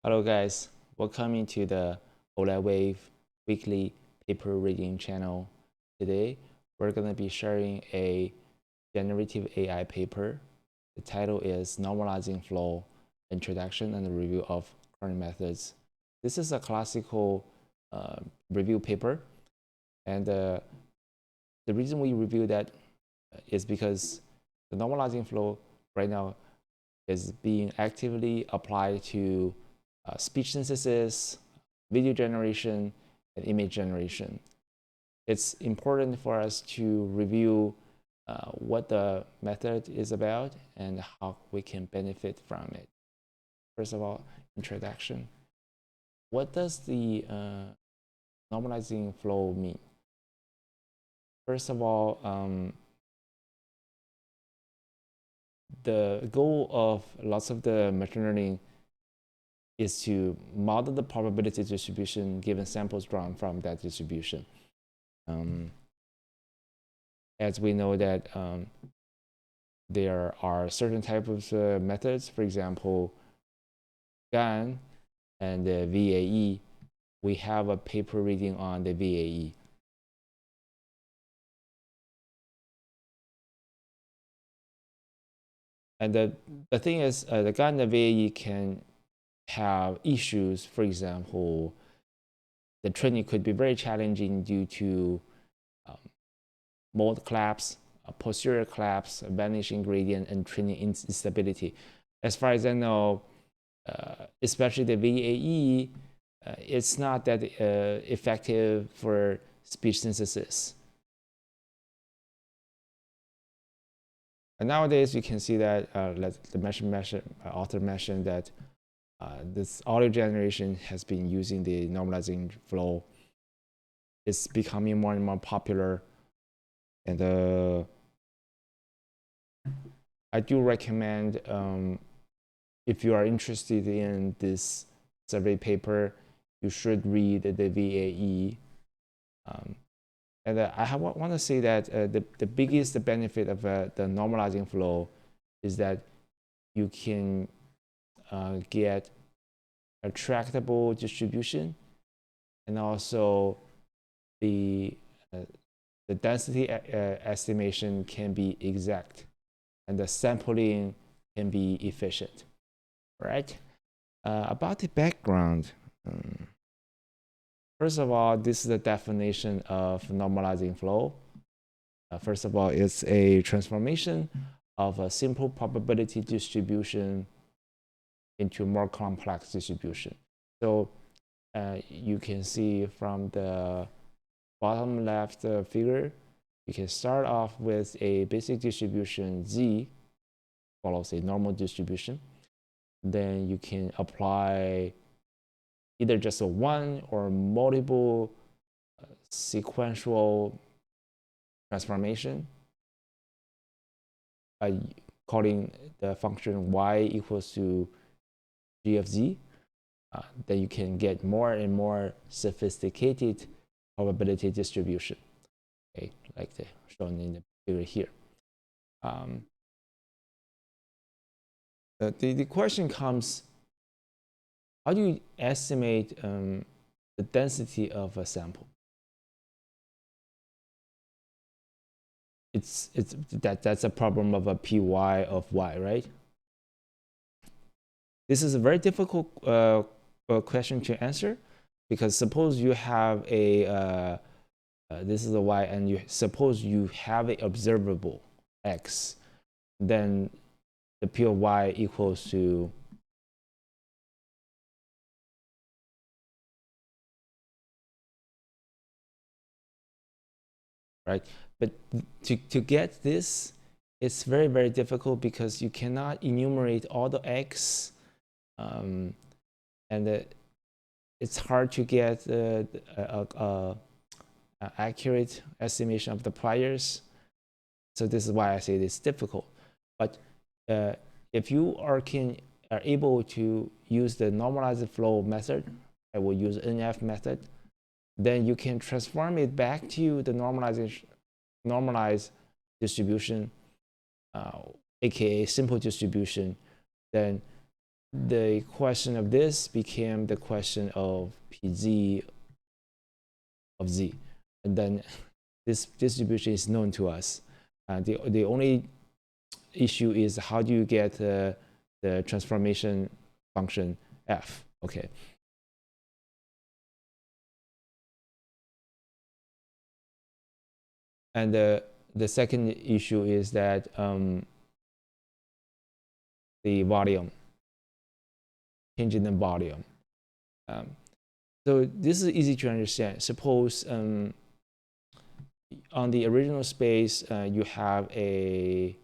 Hello guys, welcome to the OLED Wave weekly paper reading channel. Today we're going to be sharing a generative AI paper. The title is Normalizing Flow, Introduction and Review of Current Methods. This is a classical review paper, and the reason we review that is because the normalizing flow right now is being actively applied to speech synthesis, video generation, and image generation. It's important for us to review what the method is about and how we can benefit from it. First of all, introduction. What does the normalizing flow mean? First of all, the goal of lots of the machine learning is to model the probability distribution given samples drawn from that distribution. As we know that there are certain types of methods, for example, GAN and the VAE. We have a paper reading on the VAE. And the thing is, the GAN and the VAE can have issues. For example, the training could be very challenging due to mode collapse, posterior collapse, vanishing gradient, and training instability. As far as I know, especially the VAE, it's not that effective for speech synthesis. And nowadays, you can see that the author mentioned that this audio generation has been using the normalizing flow. It's becoming more and more popular, and I do recommend, if you are interested in this survey paper, you should read the VAE. And I want to say that the biggest benefit of the normalizing flow is that you can get a tractable distribution, and also the density estimation can be exact, and the sampling can be efficient, right? About the background, first of all, this is the definition of normalizing flow. First of all, it's a transformation of a simple probability distribution into more complex distribution. So you can see from the bottom left figure, you can start off with a basic distribution Z, follows a normal distribution. Then you can apply either just a one or multiple sequential transformation by calling the function y equals to g of z. Then you can get more and more sophisticated probability distribution, okay, like shown in the figure here. The question comes, how do you estimate the density of a sample? That's a problem of a py of y, right? This is a very difficult question to answer, because suppose you have a this is a y, and you suppose you have an observable x, then the p of y equals to right. But to get this, it's very, very difficult, because you cannot enumerate all the x, and it's hard to get accurate estimation of the priors. So this is why I say it's difficult. But if you are able to use the normalized flow method, I will use NF method, then you can transform it back to the normalized distribution, aka simple distribution. Then the question of this became the question of pz of z, and then this distribution is known to us. The only issue is how do you get the transformation function f. Okay. And the second issue is that the volume, changing the volume. So this is easy to understand. Suppose on the original space, you have a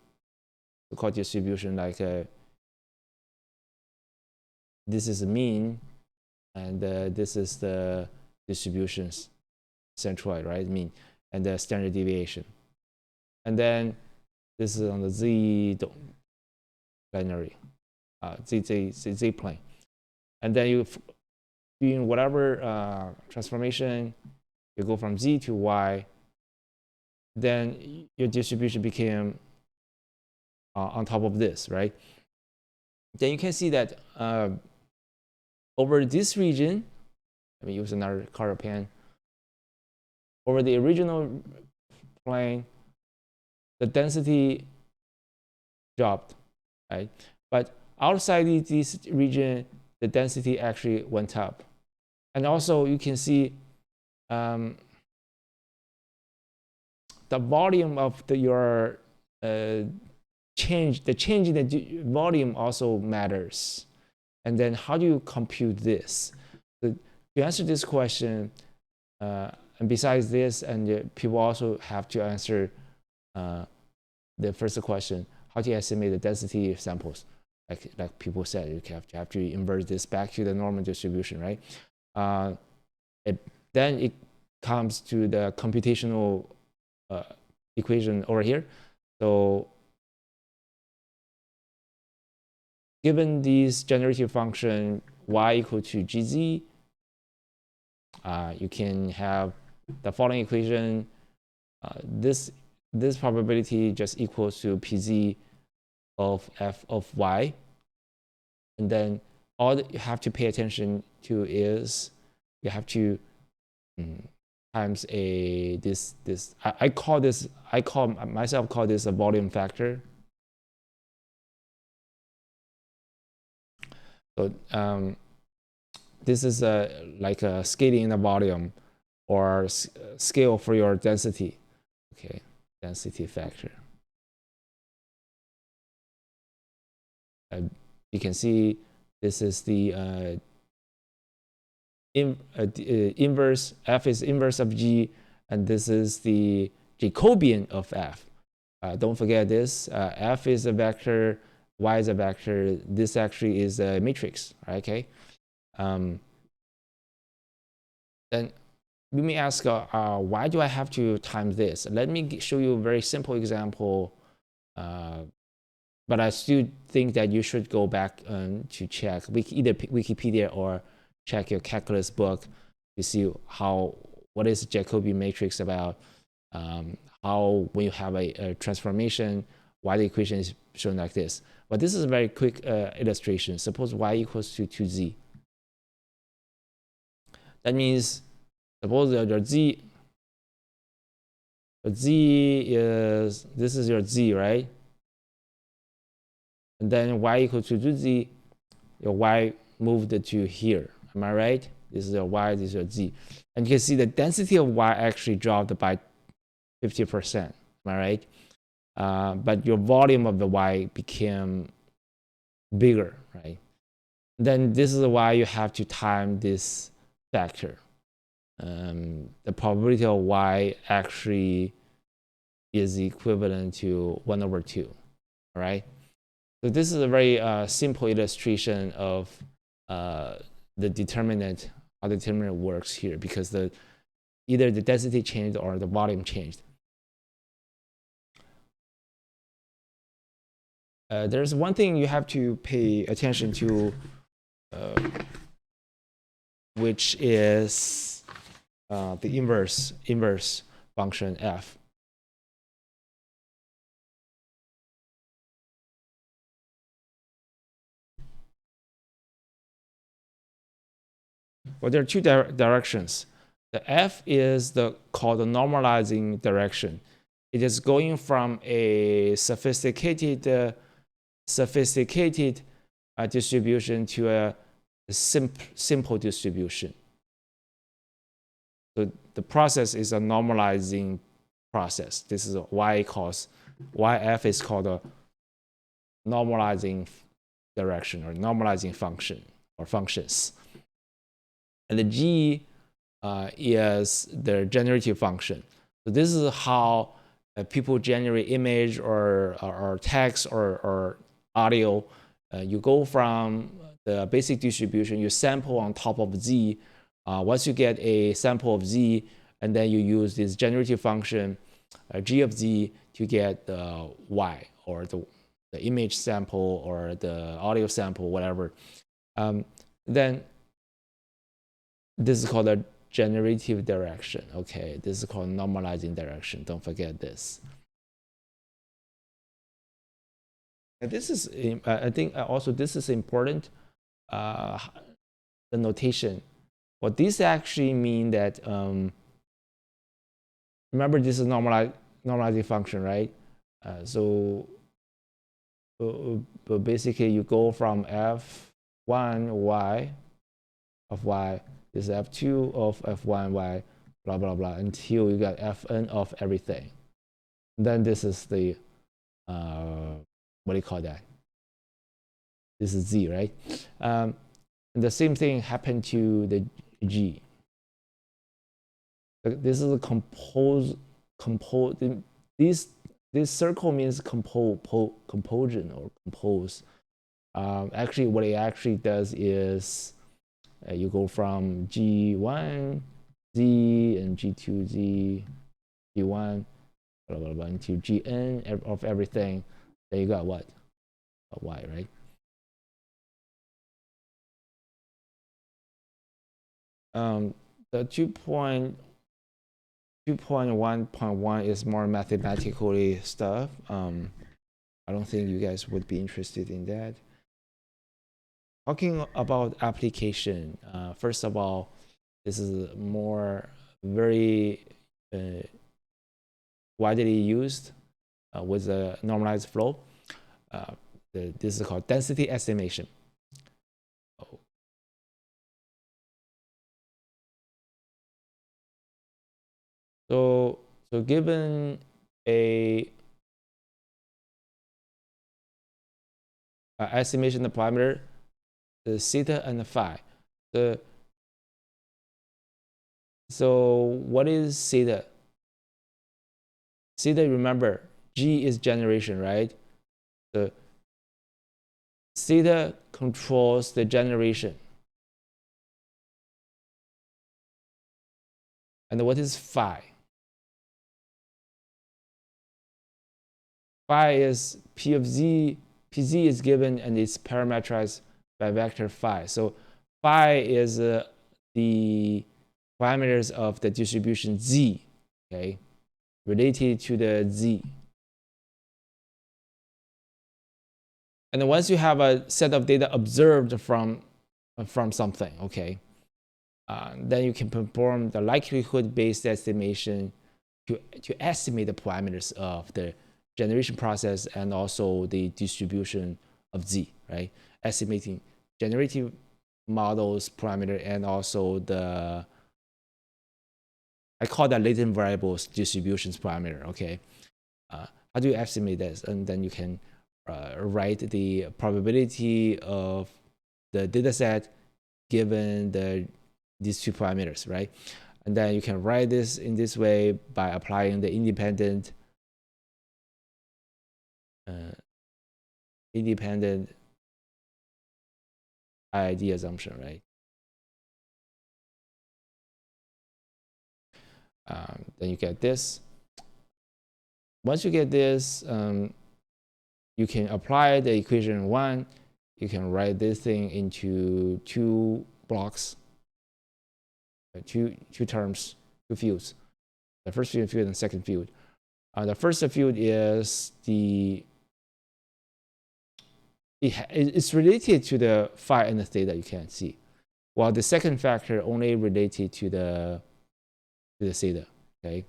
so-called distribution like this is the mean, and this is the distributions centroid, right? Mean, and the standard deviation. And then this is on the z binary, z plane. And then you doing whatever transformation, you go from z to y, then your distribution became on top of this, right? Then you can see that over this region, let me use another color pen. Over the original plane, the density dropped, right? But outside this region, the density actually went up. And also you can see the volume of your change in the volume also matters. And then how do you compute this? So to answer this question, and besides this, and people also have to answer the first question, how to estimate the density of samples? Like people said, you have to invert this back to the normal distribution, right? Then it comes to the computational equation over here. So given this generative function y equal to gz, you can have the following equation. This probability just equals to pz of f of y, and then all that you have to pay attention to is you have to times I call myself this a volume factor. So this is like a scaling in the volume or scale for your density. Okay, density factor. You can see this is the inverse. F is inverse of G, and this is the Jacobian of F. Don't forget this. F is a vector, Y is a vector. This actually is a matrix. Right? Okay. Then you may ask, why do I have to times this? Let me show you a very simple example. But I still think that you should go back to check either Wikipedia or check your calculus book to see what is Jacobian matrix about, how when you have a transformation, why the equation is shown like this. But this is a very quick illustration. Suppose y equals to 2z. That means suppose your z is, this is your z, right? And then y equals to 2z, your y moved to here. Am I right? This is your y, this is your z. And you can see the density of y actually dropped by 50%. Am I right? But your volume of the y became bigger, right? Then this is why you have to time this factor. The probability of y actually is equivalent to 1/2. All right. So this is a very simple illustration of the determinant, how the determinant works here, because either the density changed or the volume changed. There's one thing you have to pay attention to, which is the inverse function f. Well, there are two directions. The F is called the normalizing direction. It is going from a sophisticated distribution to a simple distribution. So the process is a normalizing process. This is why F is called a normalizing direction or normalizing function or functions. And the G is the generative function. So this is how people generate image or text or audio. You go from the basic distribution, you sample on top of Z. Once you get a sample of Z, and then you use this generative function, G of Z, to get the Y, or the image sample or the audio sample, whatever. Then this is called a generative direction. Okay, this is called normalizing direction. Don't forget this. And this is, I think, also this is important. The notation. Well, this actually mean that remember this is normalizing function, right? So basically you go from f1 y of y, this is f2 of f1 y, blah blah blah, until you got fn of everything. And then this is the what do you call that? This is z, right? And the same thing happened to the g. This is a this circle means composition or compose. Actually, what it actually does is you go from G1, Z, and G2, Z, G1, blah, blah, blah, into Gn of everything. Then you got what? A Y, right? The 2.1.1 is more mathematically stuff. I don't think you guys would be interested in that. Talking about application, first of all, this is very widely used with the normalized flow. This is called density estimation. So given a estimation of parameter, the theta and the phi. So what is theta? Theta, remember, G is generation, right? So theta controls the generation. And what is phi? Phi is P of Z, PZ is given and it's parametrized by vector phi. So phi is the parameters of the distribution Z, okay, related to the Z. And then once you have a set of data observed from something, okay, then you can perform the likelihood-based estimation to estimate the parameters of the generation process and also the distribution of Z, right? Estimating generative models parameter and also the, I call that latent variables distributions parameter, okay? How do you estimate this? And then you can write the probability of the data set given these two parameters, right? And then you can write this in this way by applying the independent IID assumption, right? Then you get this. Once you get this, you can apply the equation 1. You can write this thing into two blocks, two terms, two fields. The first field and the second field. The first field is it's related to the phi and the theta, you can't see. while the second factor only related to the theta. Okay.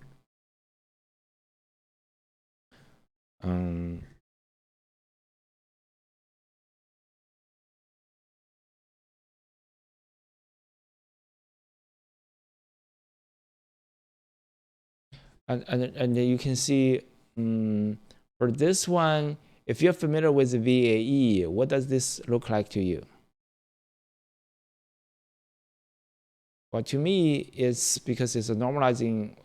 And you can see for this one, if you're familiar with the VAE, what does this look like to you? Well, to me, it's because it's a normalizing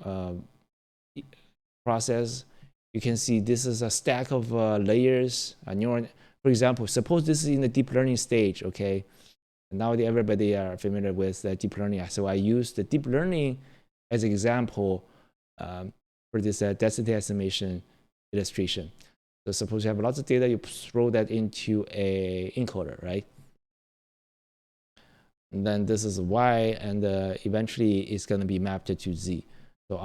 process. You can see this is a stack of layers. A neuron, for example, suppose this is in the deep learning stage, okay? Now everybody are familiar with deep learning. So I use the deep learning as an example for this density estimation illustration. So suppose you have lots of data, you throw that into a encoder, right? And then this is y, and eventually it's going to be mapped to z. So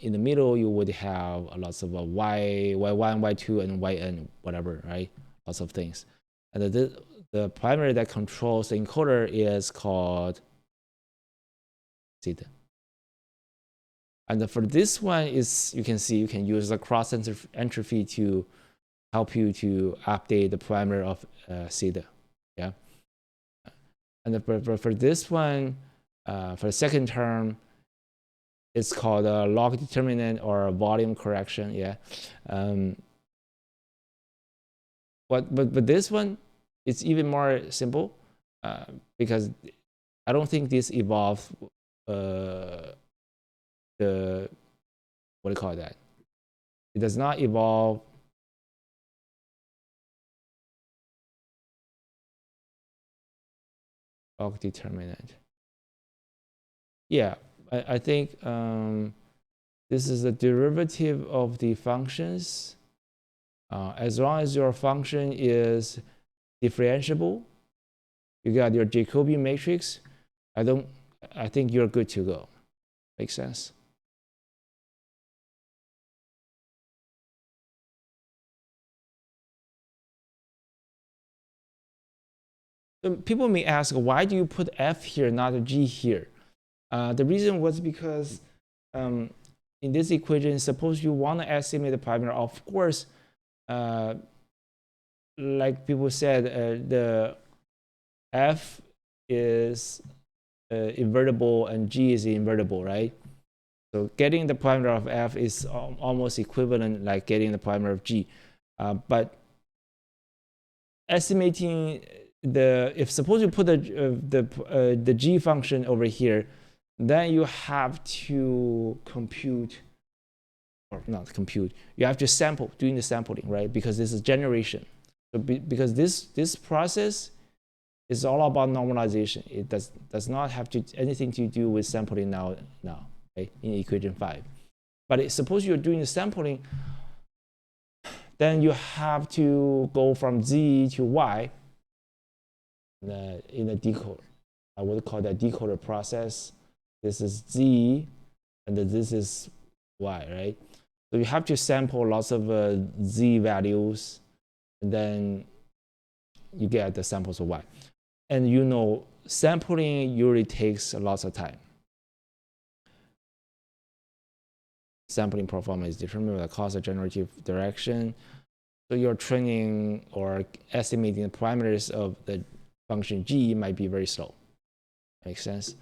in the middle, you would have lots of y1, y2, and yn, whatever, right? Lots of things. And the primary that controls the encoder is called theta. And for this one, you can see you can use the cross entropy to help you to update the parameter of theta. Yeah. And for this one, for the second term, it's called a log determinant or a volume correction. Yeah. But this one, it's even more simple because I don't think this evolved the what do you call that? It does not evolve log determinant. Yeah, I think this is the derivative of the functions. As long as your function is differentiable, you got your Jacobian matrix. I think you're good to go. Makes sense? So people may ask, why do you put f here, not a g here? The reason was because in this equation, suppose you want to estimate the parameter, of course, like people said, the f is invertible and g is invertible, right? So getting the parameter of f is almost equivalent like getting the parameter of g. But estimating if suppose you put the g function over here, then you have to compute, or not compute, you have to sample, doing the sampling, right? Because this is generation. So because this process is all about normalization. It does not have anything to do with sampling now, right, in equation 5. But suppose you're doing the sampling, then you have to go from z to y in a decoder. I would call that decoder process. This is z, and this is y, right? So you have to sample lots of z values, and then you get the samples of y. And you know, sampling usually takes lots of time. Sampling performance is determined by the cost of generative direction. So your training or estimating the parameters of the function g might be very slow. Makes sense?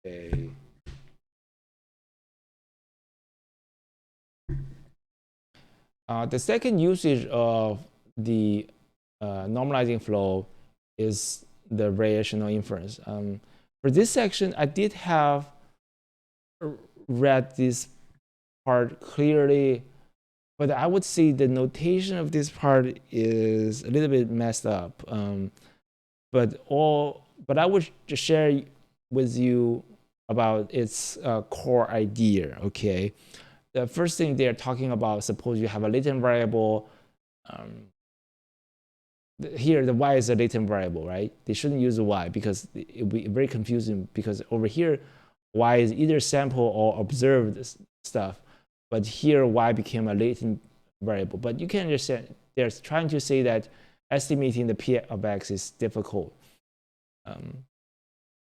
Okay. The second usage of the normalizing flow is the variational inference. For this section, I did have read this part clearly, but I would say the notation of this part is a little bit messed up. But I would just share with you about its core idea. Okay, the first thing they're talking about, suppose you have a latent variable. Here the y is a latent variable, right? They shouldn't use the y because it would be very confusing, because over here y is either sample or observed stuff, but here y became a latent variable. But you can understand they're trying to say that estimating the P of X is difficult. And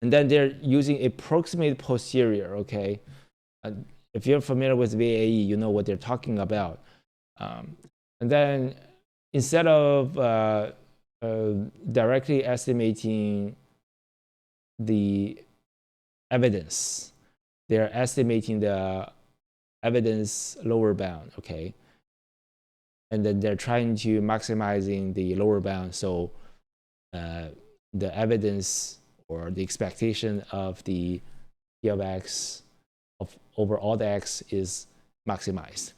then they're using approximate posterior, okay? If you're familiar with VAE, you know what they're talking about. And then instead of directly estimating the evidence, they're estimating the evidence lower bound, okay? And then they're trying to maximizing the lower bound, so the evidence or the expectation of the P of X over all the X is maximized.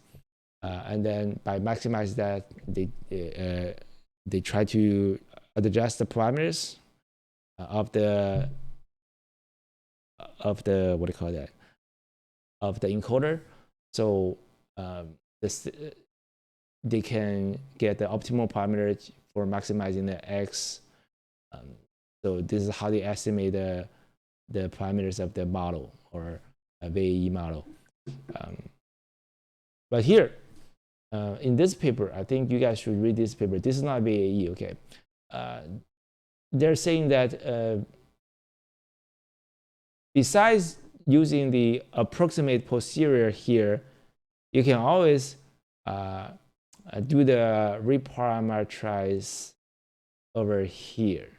And then by maximize that, they try to adjust the parameters of the what do you call that, of the encoder, so they can get the optimal parameter for maximizing the X. So this is how they estimate the parameters of the model or a VAE model. But here, in this paper, I think you guys should read this paper. This is not VAE, okay? They're saying that besides using the approximate posterior here, you can always do the reparameterize over here.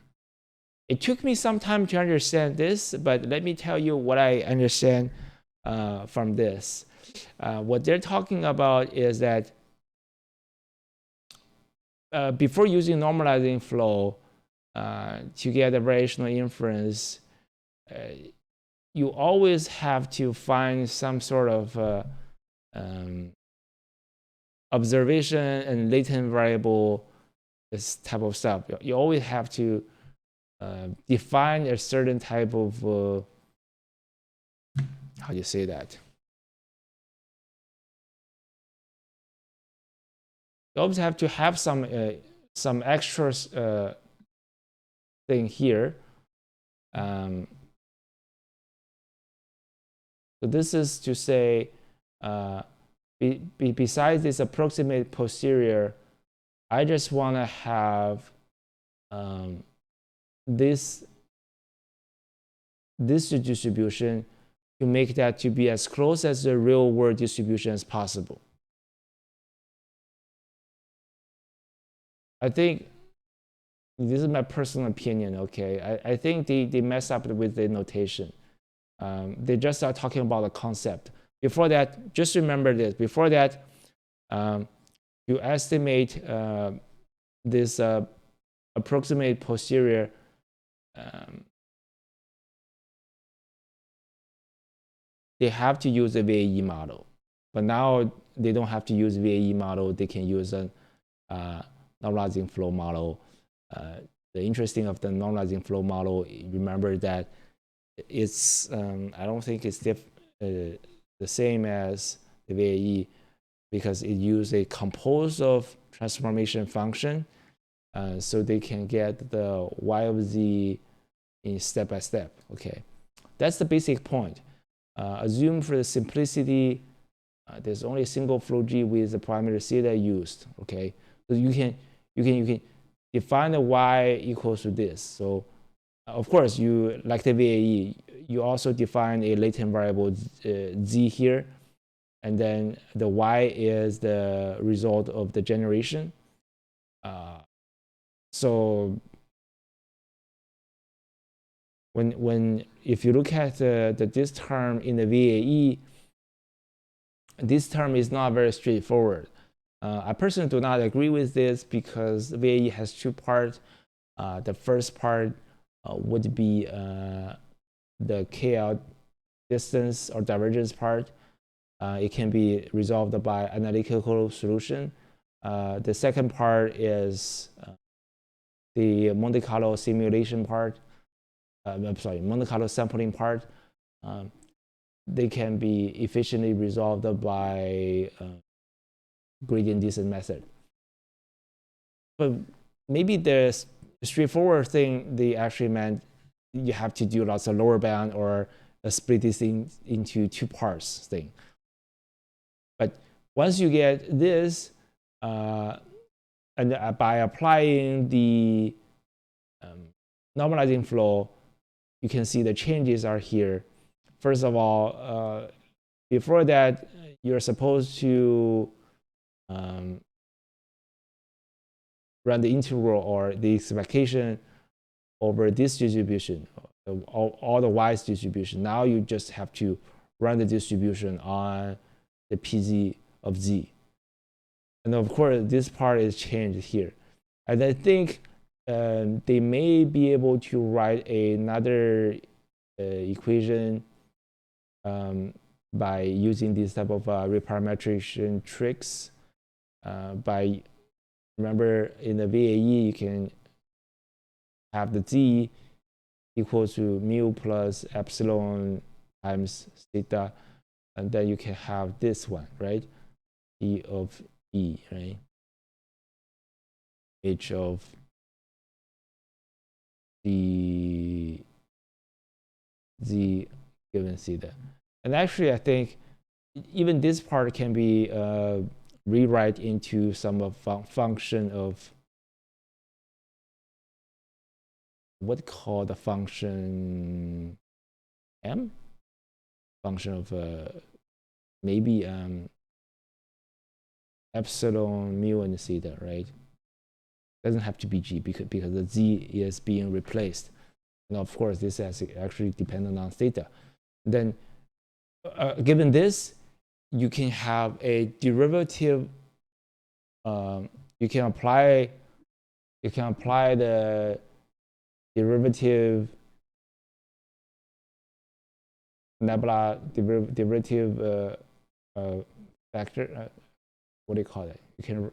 It took me some time to understand this, but let me tell you what I understand from this. What they're talking about is that before using normalizing flow to get a variational inference, you always have to find some sort of observation and latent variable, this type of stuff. You always have to define a certain type of how do you say that? You always have to have some extra thing here. So this is to say, besides this approximate posterior, I just want to have this distribution to make that to be as close as the real world distribution as possible. I think this is my personal opinion, okay? I think they mess up with the notation. They just start talking about the concept. Before that, just remember this. Before that, you estimate this approximate posterior they have to use a VAE model. But now they don't have to use VAE model. They can use a normalizing flow model. The interesting of the normalizing flow model, remember that it's I don't think it's the same as the VAE because it uses a compose of transformation function, so they can get the y of z in step by step. Okay, that's the basic point. Assume for the simplicity, there's only a single flow G with the parameter theta used. Okay, so you can define the y equals to this. So of course, you like the VAE, you also define a latent variable z here, and then the y is the result of the generation. So if you look at this term in the VAE, this term is not very straightforward. I personally do not agree with this because VAE has two parts. The first part would be the KL distance or divergence part. It can be resolved by analytical solution. The second part is the Monte Carlo simulation part. I'm sorry, Monte Carlo sampling part. They can be efficiently resolved by gradient descent method. But maybe the straightforward thing they actually meant you have to do lots of lower bound or split this thing into two parts thing. But once you get this, And by applying the normalizing flow, you can see the changes are here. First of all, before that, you're supposed to run the integral or the expectation over this distribution, all the y's distribution. Now you just have to run the distribution on the PZ of Z. And of course, this part is changed here. And I think they may be able to write another equation by using this type of reparametrization tricks. Remember, in the VAE, you can have the Z equals to mu plus epsilon times theta, and then you can have this one, right? E of E, right? H of the Z given theta. And actually, I think even this part can be rewrite into some of function of what called the function M? Function of maybe epsilon, mu, and theta, right? Doesn't have to be G because the Z is being replaced. And of course, this is actually dependent on theta. Then, given this, you can have a derivative. You can apply the derivative nebula derivative factor. What do you call it? You can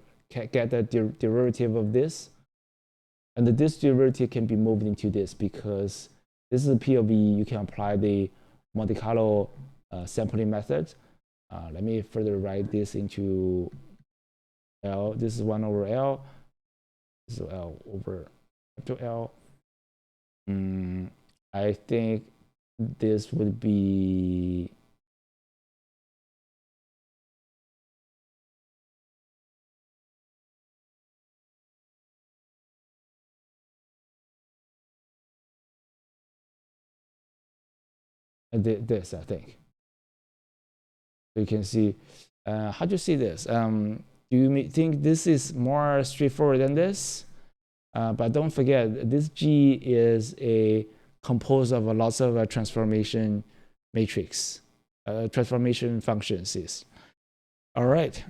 get the derivative of this, and this derivative can be moved into this because this is a P of E. You can apply the Monte Carlo sampling method. Let me further write this into L. This is 1 over L. This is L over to L. I think this would be this, I think. So you can see, how do you see this? Do you think this is more straightforward than this? But don't forget, this G is composed of lots of transformation matrix, transformation functions is. All right.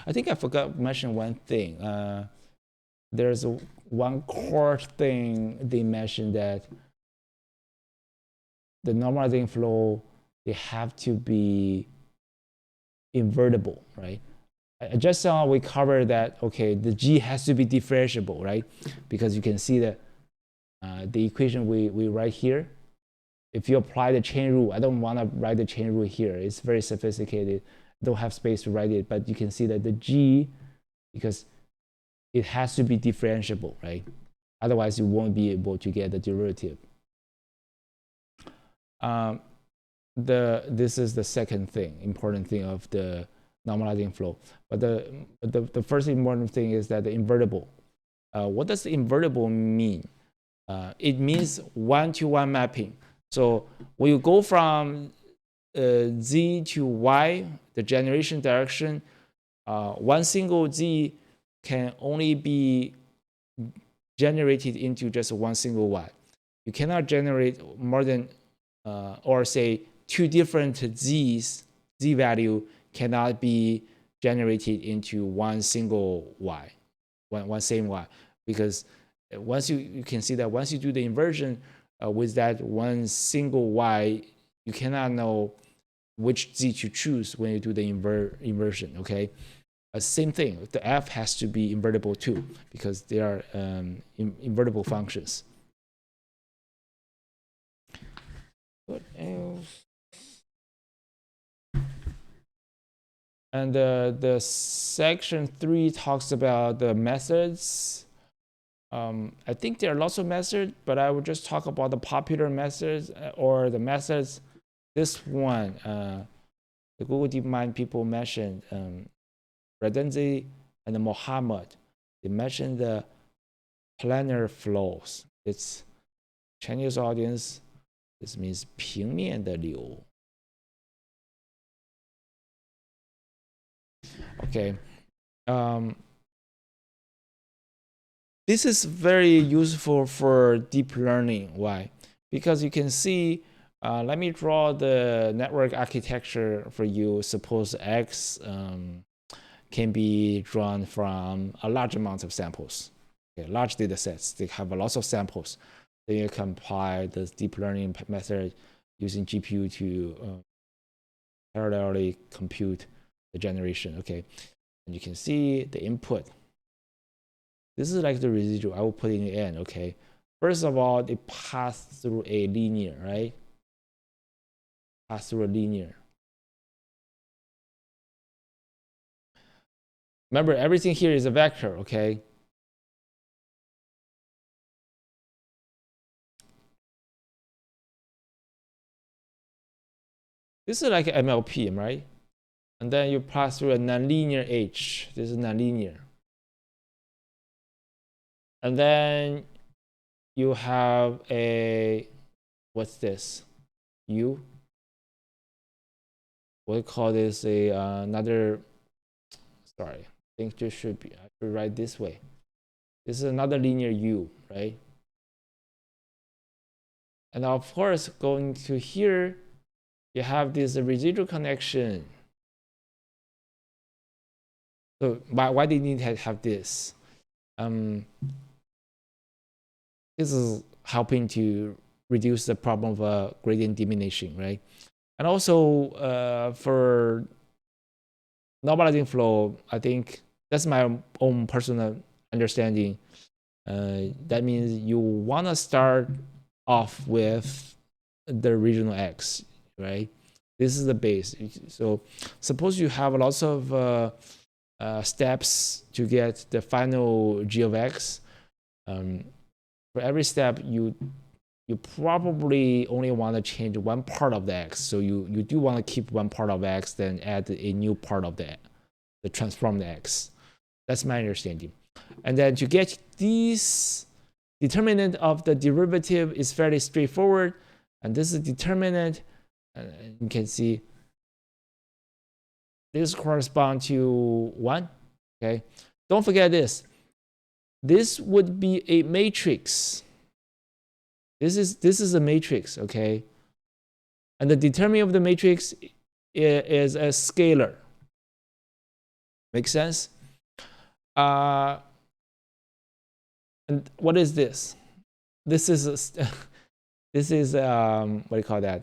I think I forgot to mention one thing. There's one core thing they mentioned, that the normalizing flow, they have to be invertible, right? Just now we covered that, okay, the G has to be differentiable, right? Because you can see that the equation we write here, if you apply the chain rule, I don't want to write the chain rule here. It's very sophisticated. Don't have space to write it, but you can see that the G, because it has to be differentiable, right? Otherwise, you won't be able to get the derivative. This is the second thing, important thing of the normalizing flow. But the first important thing is that the invertible. What does the invertible mean? It means one-to-one mapping. So when you go from Z to Y, the generation direction, one single Z can only be generated into just one single Y. You cannot generate more than, or say, two different Z's, Z value cannot be generated into one single Y, one same Y, because once you can see that once you do the inversion with that one single Y, you cannot know which Z to choose when you do the inversion, okay? Same thing, the F has to be invertible too, because they are invertible functions. What else? And the section 3 talks about the methods. I think there are lots of methods, but I will just talk about the popular methods or the methods. This one, the Google DeepMind people mentioned, Rezende and Mohamed, they mentioned the planar flows. It's Chinese audience. This means 平面的流. Okay. This is very useful for deep learning. Why? Because you can see, let me draw the network architecture for you. Suppose X can be drawn from a large amount of samples. Okay, large data sets, they have lots of samples. Then you can apply the deep learning method using GPU to parallelly compute the generation. Okay, and you can see the input. This is like the residual. I will put in the end. Okay, first of all, it passed through a linear, right? Pass through a linear. Remember, everything here is a vector. Okay. This is like MLP, right? And then you pass through a nonlinear H. This is nonlinear. And then you have a, what's this? U. We'll call this a another, sorry, I think this should be, I should write this way. This is another linear U, right? And of course, going to here, you have this residual connection. So why do you need to have this? This is helping to reduce the problem of gradient diminishing, right? And also for normalizing flow, I think that's my own personal understanding. That means you want to start off with the regional X, right? This is the base. So suppose you have lots of steps to get the final G of X. For every step, you probably only want to change one part of the X. So you do want to keep one part of X, then add a new part of the transformed X. That's my understanding. And then to get this determinant of the derivative is fairly straightforward. And this is determinant. You can see this corresponds to 1. Okay. Don't forget this. This would be a matrix. This is a matrix, okay? And the determinant of the matrix is a scalar. Make sense? And what is this? This is this is what do you call that?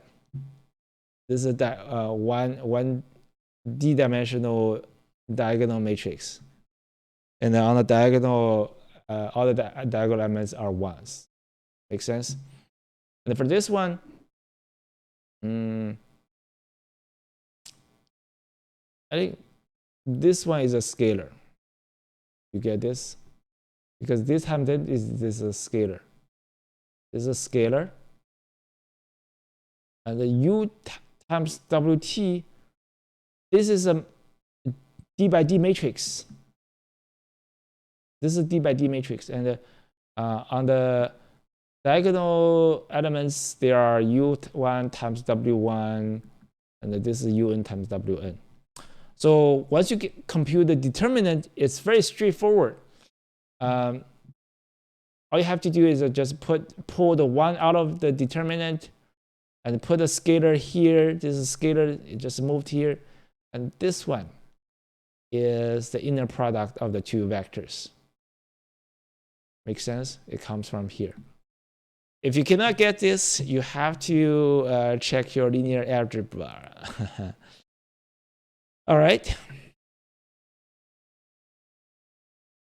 This is one d-dimensional diagonal matrix, and then on the diagonal, all the diagonal elements are 1s. Make sense? And for this one, I think this one is a scalar. You get this? Because this times this is a scalar. This is a scalar. And the U times WT, this is a D by D matrix. This is a D by D matrix. And on the diagonal elements, there are U1 times W1, and this is UN times WN. So once you compute the determinant, it's very straightforward. All you have to do is just pull the 1 out of the determinant and put a scalar here. This is a scalar, it just moved here. And this one is the inner product of the two vectors. Make sense? It comes from here. If you cannot get this, you have to check your linear algebra. All right.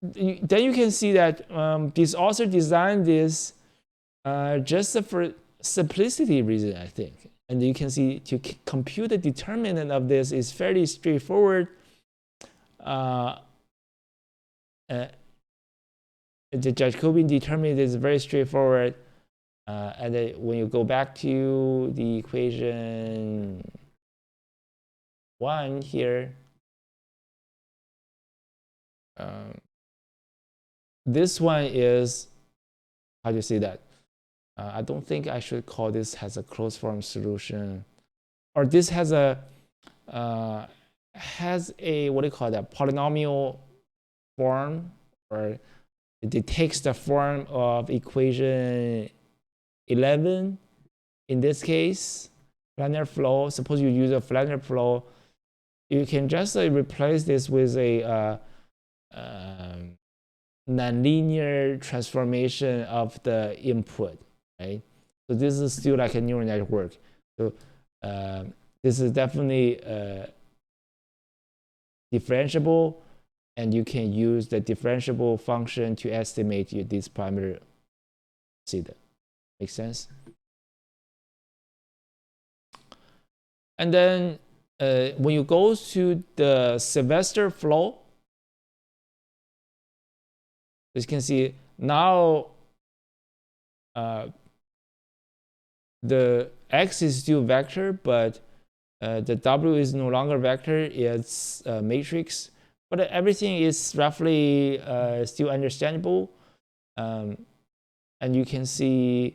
Then you can see that this author designed this just for simplicity reason, I think. And you can see to compute the determinant of this is fairly straightforward. The Jacobian determinant is very straightforward. And then when you go back to the equation 1 here, this one is, how do you say that? I don't think I should call this has a closed form solution, or this has a what do you call that, polynomial form, or it takes the form of equation 11 in this case, planar flow. Suppose you use a planar flow, you can just replace this with a nonlinear transformation of the input, right? So this is still like a neural network. So this is definitely differentiable, and you can use the differentiable function to estimate this parameter. See that? Make sense? And then when you go to the Sylvester Flow, as you can see now, the x is still vector, but the w is no longer vector, it's a matrix, but everything is roughly still understandable. And you can see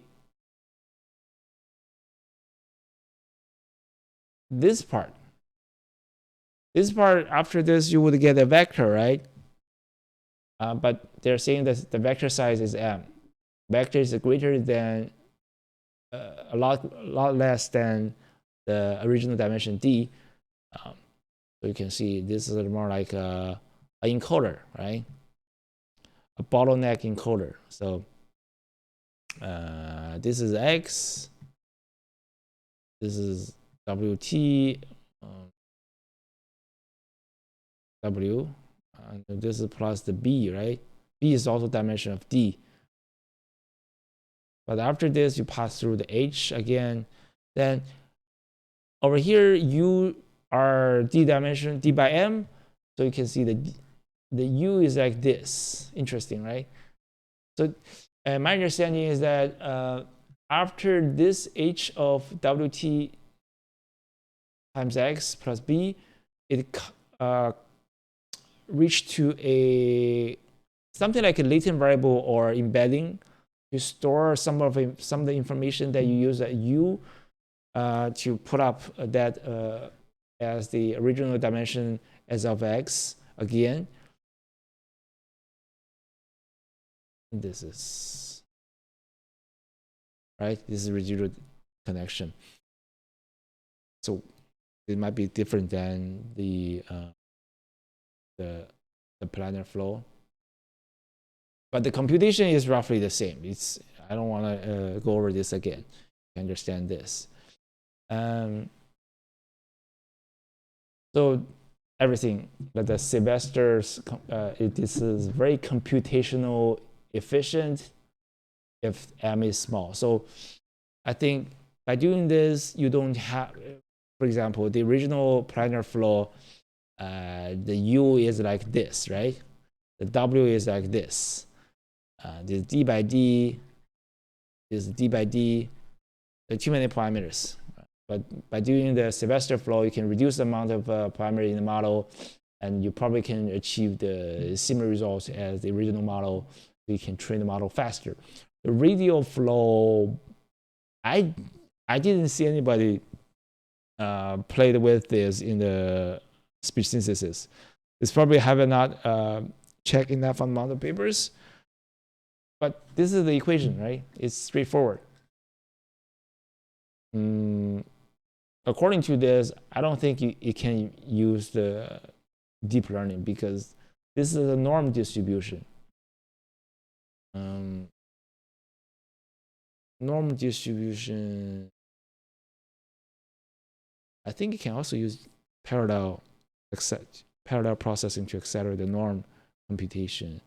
this part. This part, after this, you would get a vector, right? But they're saying that the vector size is m. Vector is greater than a lot less than the original dimension d. So you can see this is more like an encoder, right? A bottleneck encoder. So this is x. This is wt. W. And this is plus the b, right? B is also dimension of d. But after this, you pass through the h again. Then over here, u are d dimension, d by m. So you can see the u is like this. Interesting, right? So my understanding is that after this h of wt times x plus b, it reached to a something like a latent variable or embedding to store some of the information that you use at u to put up that as the original dimension as of x again. This is right. This is residual connection. So it might be different than the planar flow, but the computation is roughly the same. It's, I don't want to go over this again. You understand this. So everything that the Sylvester's this is very computational efficient if m is small. So I think by doing this, you don't have, for example, the original planar flow, the u is like this, right? The w is like this. This d by d, this d by d, too many parameters. But by doing the Sylvester flow, you can reduce the amount of parameters in the model, and you probably can achieve the similar results as the original model. So you can train the model faster. The radial flow, I didn't see anybody played with this in the speech synthesis. It's probably have not checked enough amount of papers. But this is the equation, right? It's straightforward. According to this, I don't think you can use the deep learning because this is a norm distribution. Norm distribution, I think you can also use parallel processing to accelerate the norm computation.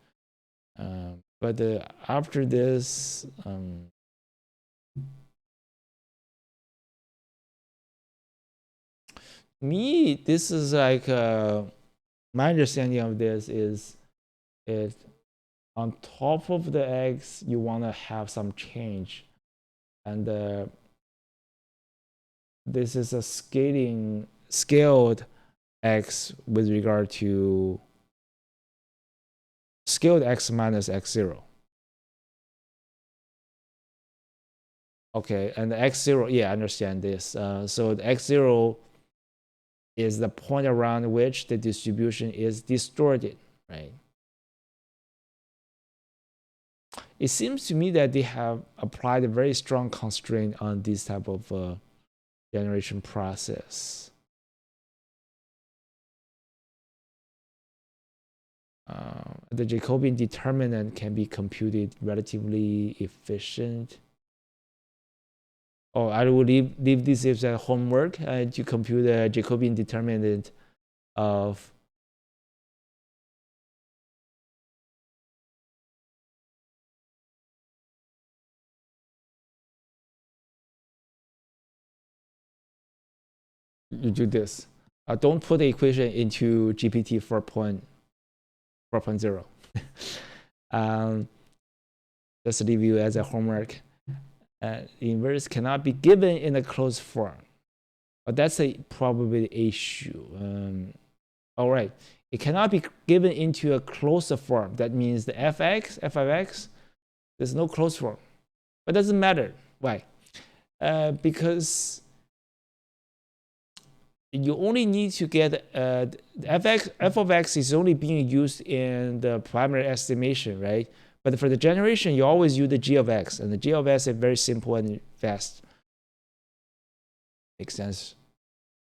But after this, me, this is like my understanding of this is on top of the x, you want to have some change, and this is a scaled x with regard to scaled x minus x0. Okay, and the x0, yeah, I understand this. So the x0 is the point around which the distribution is distorted, right? It seems to me that they have applied a very strong constraint on this type of generation process. The Jacobian determinant can be computed relatively efficient. Oh, I will leave this as a homework to compute the Jacobian determinant of you do this. Don't put the equation into GPT 4.0. Just leave you as a homework. Inverse cannot be given in a closed form. But that's probably the issue. All right, it cannot be given into a closed form. That means the f of x, there's no closed form. But it doesn't matter. Why? Because you only need to get f of x is only being used in the primary estimation, right? But for the generation, you always use the g of x, and the g of x is very simple and fast. Makes sense.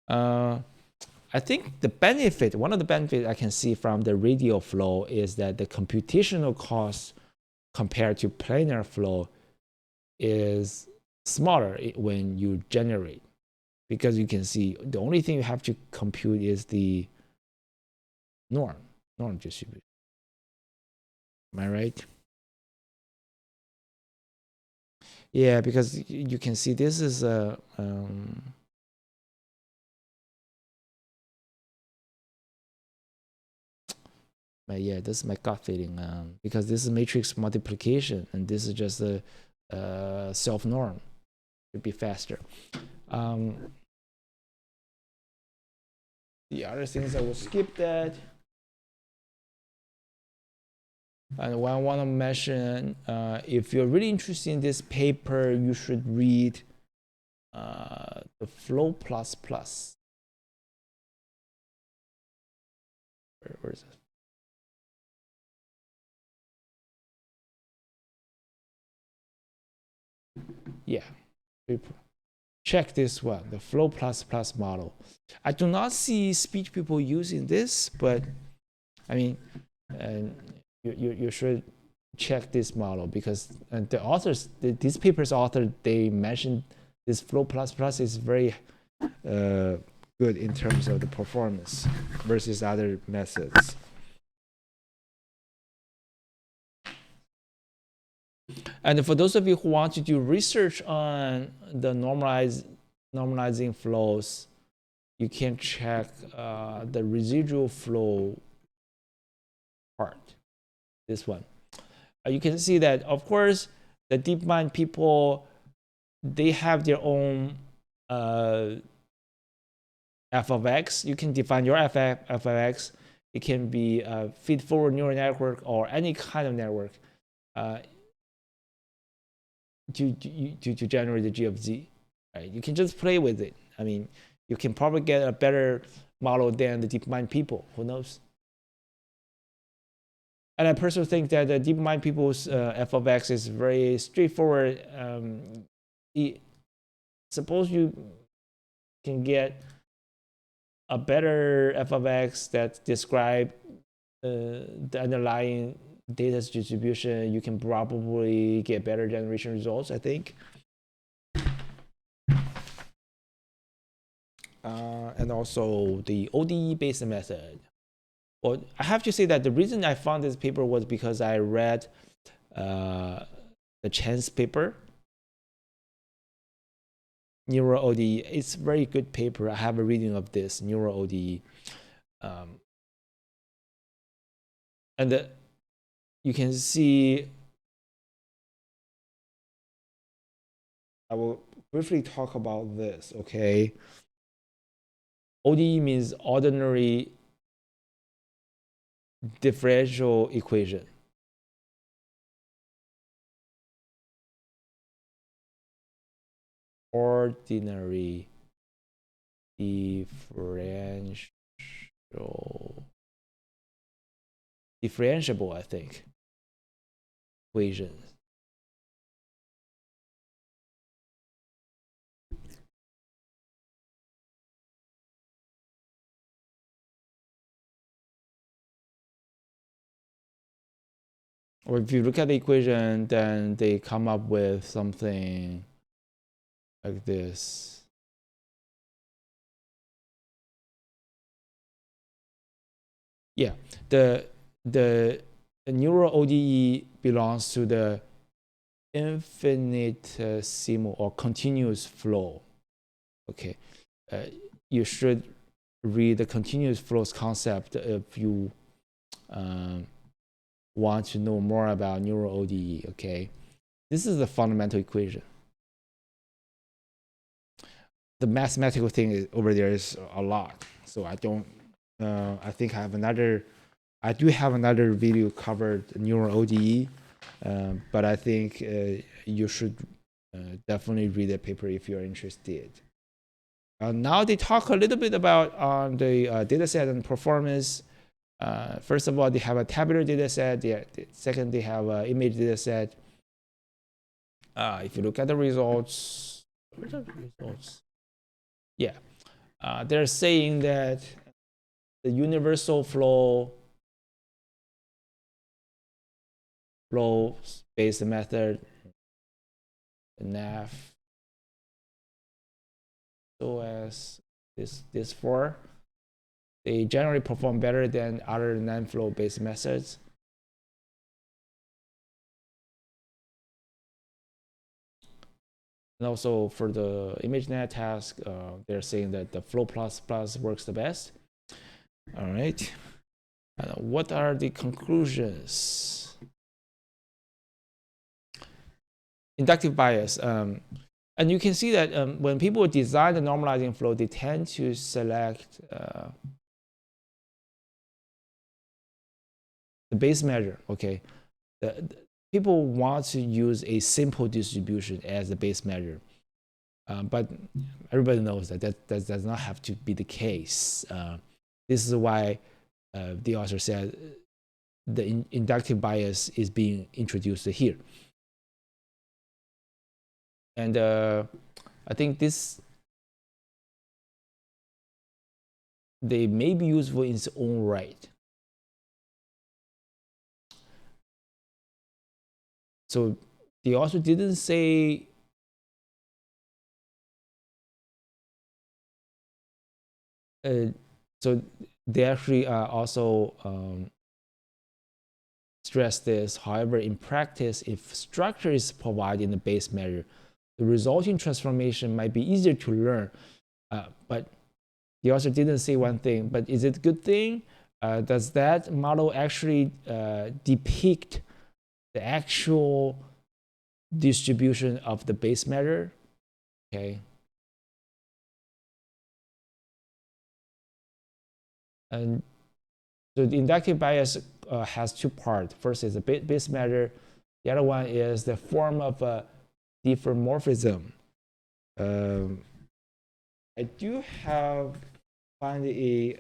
I think the benefit, one of the benefits I can see from the radial flow is that the computational cost compared to planar flow is smaller when you generate, because you can see the only thing you have to compute is the norm distribution. Am I right? Yeah, because you can see this is a yeah, this is my gut feeling, because this is matrix multiplication and this is just a self norm. Should be faster. The other things I will skip that. And what I want to mention, if you're really interested in this paper, you should read the Flow plus plus. Where is it? Yeah, check this one, the Flow plus plus model. I do not see speech people using this, but I mean, you should check this model, because the authors, this paper's author, they mentioned this Flow plus plus is very good in terms of the performance versus other methods. And for those of you who want to do research on the normalizing flows, you can check the residual flow part, this one. You can see that, of course, the DeepMind people, they have their own f of x. You can define your f of x. It can be a feed-forward neural network or any kind of network to generate the g of z. Right? You can just play with it. I mean, you can probably get a better model than the DeepMind people. Who knows? And I personally think that the DeepMind people's f of x is very straightforward. Suppose you can get a better f of x that describe the underlying data distribution, you can probably get better generation results, I think. And also the ODE-based method. Well, I have to say that the reason I found this paper was because I read the Chen's paper, Neural ODE. It's a very good paper. I have a reading of this, Neural ODE. And you can see, I will briefly talk about this, okay? ODE means ordinary differential equation. ordinary differentiable, I think, equations. Or if you look at the equation, then they come up with something like this. Yeah, the neural ODE belongs to the infinitesimal or continuous flow. Okay, you should read the continuous flows concept if you want to know more about neural ODE. Okay, this is the fundamental equation. The mathematical thing over there is a lot, so I don't. I think I do have another video covered neural ODE, but I think you should definitely read the paper if you're interested. Now they talk a little bit about the dataset and performance. First of all, they have a tabular dataset. Second, they have an image dataset. If you look at the results, where's the results? Yeah, they're saying that the universal flow-based method, NAF, so as this four, they generally perform better than other non-flow based methods. And also for the ImageNet task, they're saying that the Flow++ works the best. All right. What are the conclusions? Inductive bias. And you can see that when people design the normalizing flow, they tend to select the base measure. Okay, people want to use a simple distribution as the base measure, but everybody knows that that does not have to be the case. This is why the author said the inductive bias is being introduced here. And I think they may be useful in its own right. So they also didn't say so they actually also stress this. However, in practice, if structure is provided in the base measure, the resulting transformation might be easier to learn. But he also didn't say one thing, but is it a good thing? Does that model actually depict the actual distribution of the base measure? Okay. And so the inductive bias has two parts. First is the base measure. The other one is the form of diffeomorphism. I do find a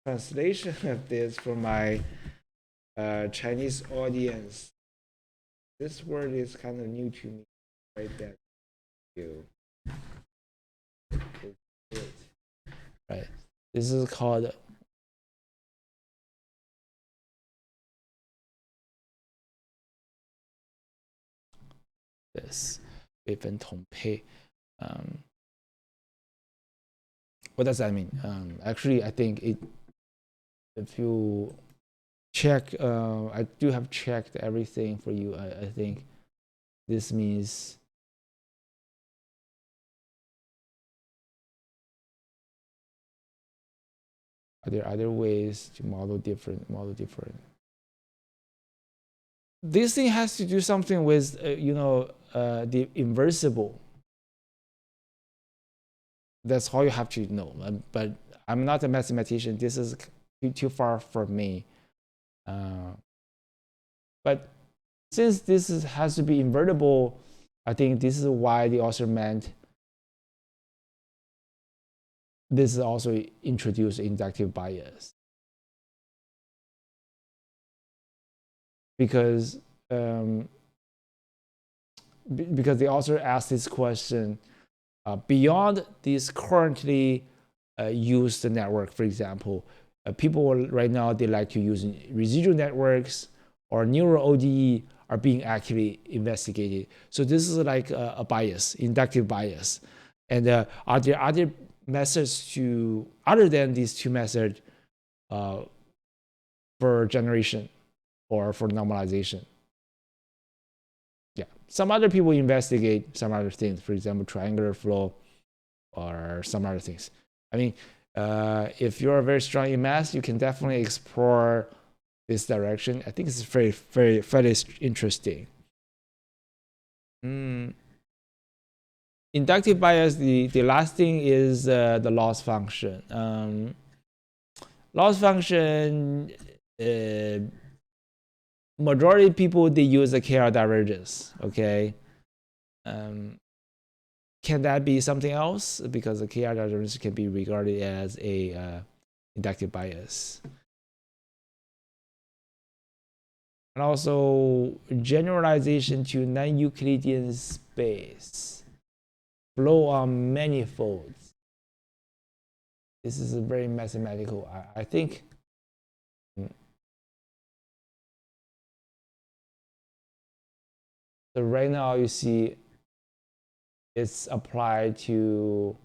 translation of this for my Chinese audience. This word is kind of new to me. Right there. Right. This is called this 微分统配. What does that mean? Actually, I think if you check, I do have checked everything for you. I think this means are there other ways to model different? This thing has to do something with the inversible. That's all you have to know. But I'm not a mathematician. This is too far for me. But since this has to be invertible, I think this is why the author meant this is also introduced inductive bias. Because the author asked this question, beyond this currently used network, for example, people right now, they like to use residual networks or neural ODE are being actively investigated. So this is like a bias, inductive bias. And are there other methods to, other than these two methods, for generation or for normalization? Yeah, some other people investigate some other things, for example, triangular flow or some other things. I mean, if you're very strong in math, you can definitely explore this direction. I think it's very interesting. Inductive bias, the last thing is the loss function. Loss function, majority of people, they use the KR divergence, okay? Can that be something else? Because the KR divergence can be regarded as a inductive bias. And also generalization to non-Euclidean space. Flow on manifolds. This is a very mathematical, I think. So right now you see it's applied to,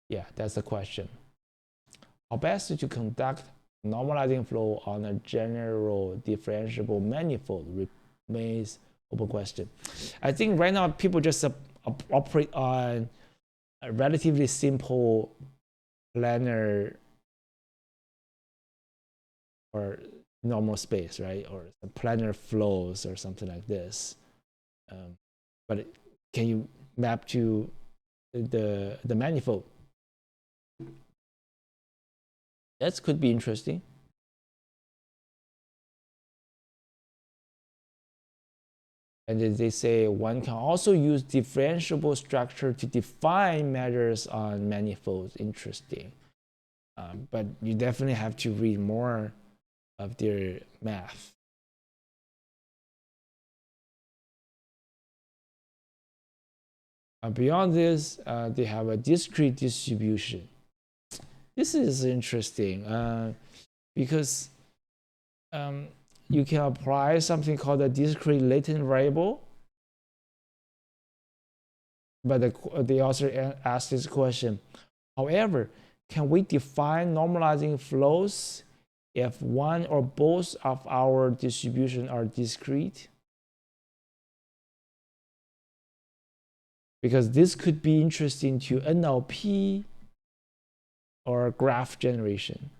yeah, that's the question. How best to conduct normalizing flow on a general differentiable manifold remains open question. I think right now people just operate on a relatively simple planar or normal space, right? Or planar flows or something like this. But can you map to the manifold? That could be interesting. And they say one can also use differentiable structure to define measures on manifolds. Interesting. But you definitely have to read more of their math. Beyond this, they have a discrete distribution. This is interesting because you can apply something called a discrete latent variable. But the author asked this question. However, can we define normalizing flows if one or both of our distribution are discrete? Because this could be interesting to NLP or graph generation.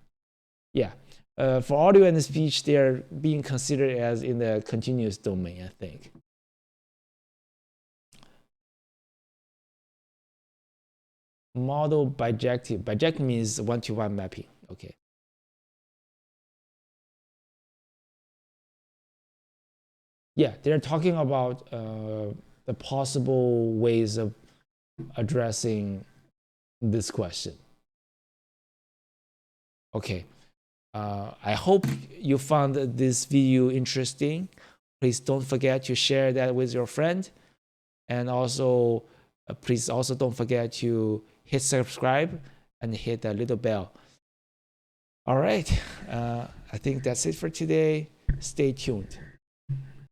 Yeah, for audio and speech, they're being considered as in the continuous domain, I think. Model bijective. Bijective means one-to-one mapping. Okay. Yeah, they're talking about the possible ways of addressing this question. Okay. I hope you found this video interesting. Please don't forget to share that with your friend. And also, please also don't forget to hit subscribe and hit that little bell. All right. I think that's it for today. Stay tuned.